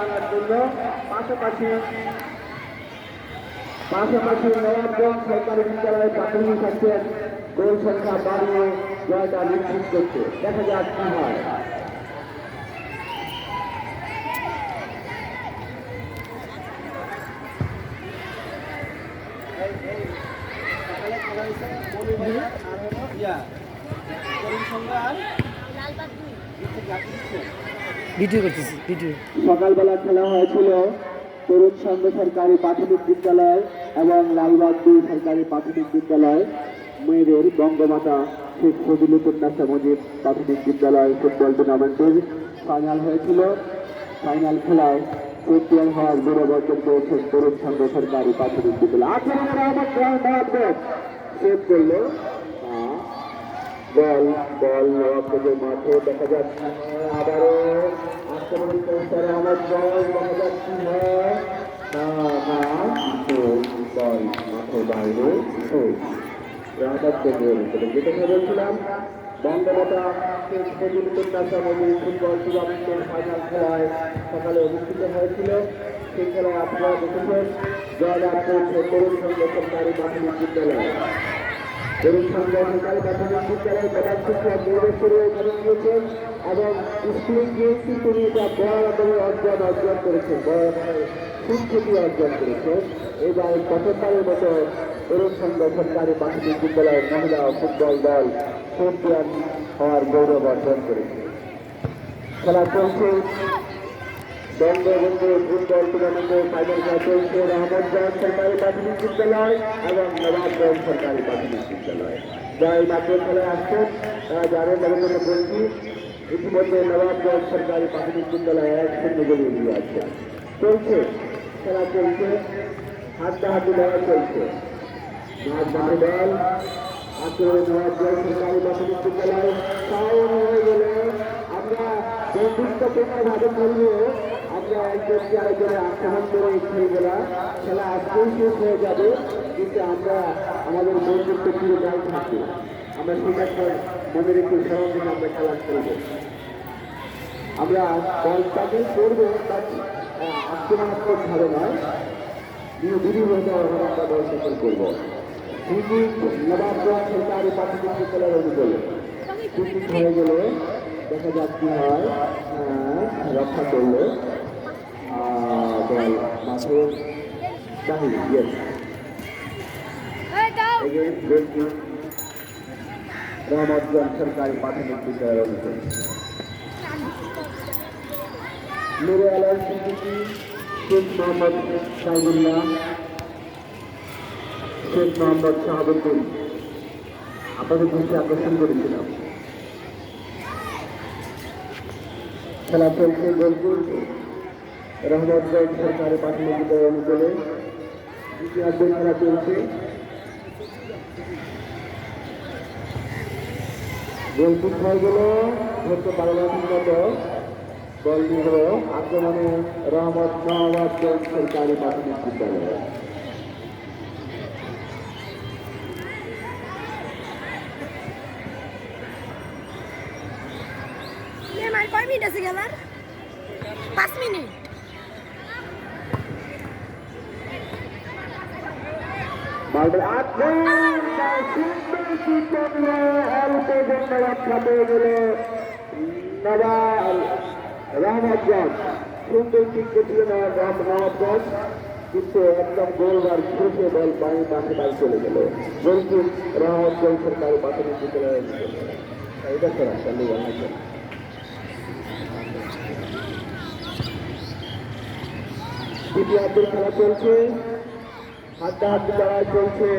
আনার জন্য পাশাপাশি নবাবগঞ্জ সরকারি বিদ্যালয়ের প্রাথমিক স্বাস্থ্যের গোল সংখ্যা বাড়িয়ে জয়টা নিশ্চিত করছে। দেখা যাক কি হয়। সকালবেলা খেলা হয়েছিল তরুণ সংঘ সরকারি প্রাথমিক বিদ্যালয় এবং লালবাগ ২ সরকারি প্রাথমিক বিদ্যালয় মেয়েদের বঙ্গমাতা শেখ ফজিলতুন্নেসা মুজিব প্রাথমিক বিদ্যালয় ফুটবল টুর্নামেন্টের ফাইনাল হয়েছিল। ফাইনাল খেলায় চ্যাম্পিয়ন হওয়ার গৌরব অর্জন করেছেন তরুণ সংঘ সরকারি প্রাথমিক বিদ্যালয়। সেভ করলো বল নবাবগঞ্জের মাঠে। দেখা যাচ্ছে আবারও আক্রমণ করতে আমার বল দেখা যাচ্ছে বল মাঠে বাইরে যেটা বলছিলাম বঙ্গমাতা শেখ ফজিলতুন্নেসা মুজিব ফুটবল টুর্নামেন্টের ফাইনাল খেলায় সকালে অনুষ্ঠিত হয়েছিল। সেই খেলায় আপনারা দেখেছেন জয়লাভ করেছে তরুণ সংঘ সরকারি প্রাথমিক বিদ্যালয়। তরুণ সংঘ সরকারি প্রাথমিক বিদ্যালয়ের প্রধান শিক্ষক নির্দেশরে এখানে নিয়েছেন এবং স্কুল গিয়েছি তিনি এটা বড় রকমের অর্জন করেছেন, বড় রকমের সুখ্যাতি অর্জন করেছেন। এবার প্রথমবারের মতো তরুণ সংঘ সরকারি প্রাথমিক বিদ্যালয়ের মহিলা ফুটবল দল চ্যাম্পিয়ন হওয়ার গৌরব অর্জন করেছে। খেলা চলছে বঙ্গবন্ধু ফুটবল টুর্নামেন্টের ফাইনাল খেলা চলছে রহমতগঞ্জ সরকারি প্রাথমিক বিদ্যালয় এবং নবাবগঞ্জ সরকারি প্রাথমিক বিদ্যালয়। যারা এই মাঠে খেলায় আসছেন তারা জানেন নবীন বলছি ইতিমধ্যে নবাবগঞ্জ সরকারি প্রাথমিক বিদ্যালয় ১-০ গোলে এগিয়ে আছে। চলছে খেলা চলছে, হাড্ডাহাড্ডি লড়াই চলছে। মাঠে দল আক্রমণে নবাবগঞ্জ সরকারি প্রাথমিক বিদ্যালয় ফাউল হয়ে গেলে আমরা বন্ধুত্বপূর্ণভাবে খেলবো। আমরা একজনকে আরেকজনে আক্রমণ করে খেলবো, খেলা আজকেই শেষ হয়ে যাবে, কিন্তু আমরা আমাদের বন্ধুত্ব পুরো গায়ে থাকবে। আমরা সেটা মনে রেখে স্মরণ থেকে আমরা খেলা খেলবো। আমরা বলটাকে করবো আক্রমণাত্মক ভাবে নয়, বিধিবদ্ধ আমরা বল দখল করবো। নবাবগঞ্জ সরকারি প্রাথমিক বিদ্যালয়ের অনুকূলে ঠিক হয়ে গেলে দেখা যাক কি হয়। রক্ষা করলো বল মাঠে বাহিরে। রহমতগঞ্জ সরকারি প্রাথমিক বিদ্যালয়ের অনুকূলে নুরে আলম সিদ্দিকী, শেখ মোহাম্মদ সাইদুল্লাহ, শেখ মোহাম্মদ শাহাবুদ্দিন আপনাদের দৃষ্টি আকর্ষণ করেছিলাম। খেলা চলছে গোলপুর রহমতগঞ্জ সরকারি প্রাথমিক বিদ্যালয়ের অনুকূলে দ্বিতীয়ার্ধের খেলা চলছে। গোলপুর হয়ে গেল ধরতে পারল ঠিক মতো বল নিল আক্রমণে নবাবগঞ্জ সরকারি প্রাথমিক বিদ্যালয়। কয় মিনিট আছে গেলার? 5 মিনিট। রহমতগঞ্জ সুন্দর ঠিক করছিল নবাবগঞ্জ, কিন্তু একদম গোলবার ঘুষে বল পানির পাশে বাড়ি চলে গেল। গোলকিপ রহমতগঞ্জ সরকারি প্রাথমিক বিদ্যালয়ের এটা খেলা চালু বানাইছেন। দ্বিতীয়ার্ধের খেলা চলছে, হাড্ডাহাড্ডি লড়াই চলছে।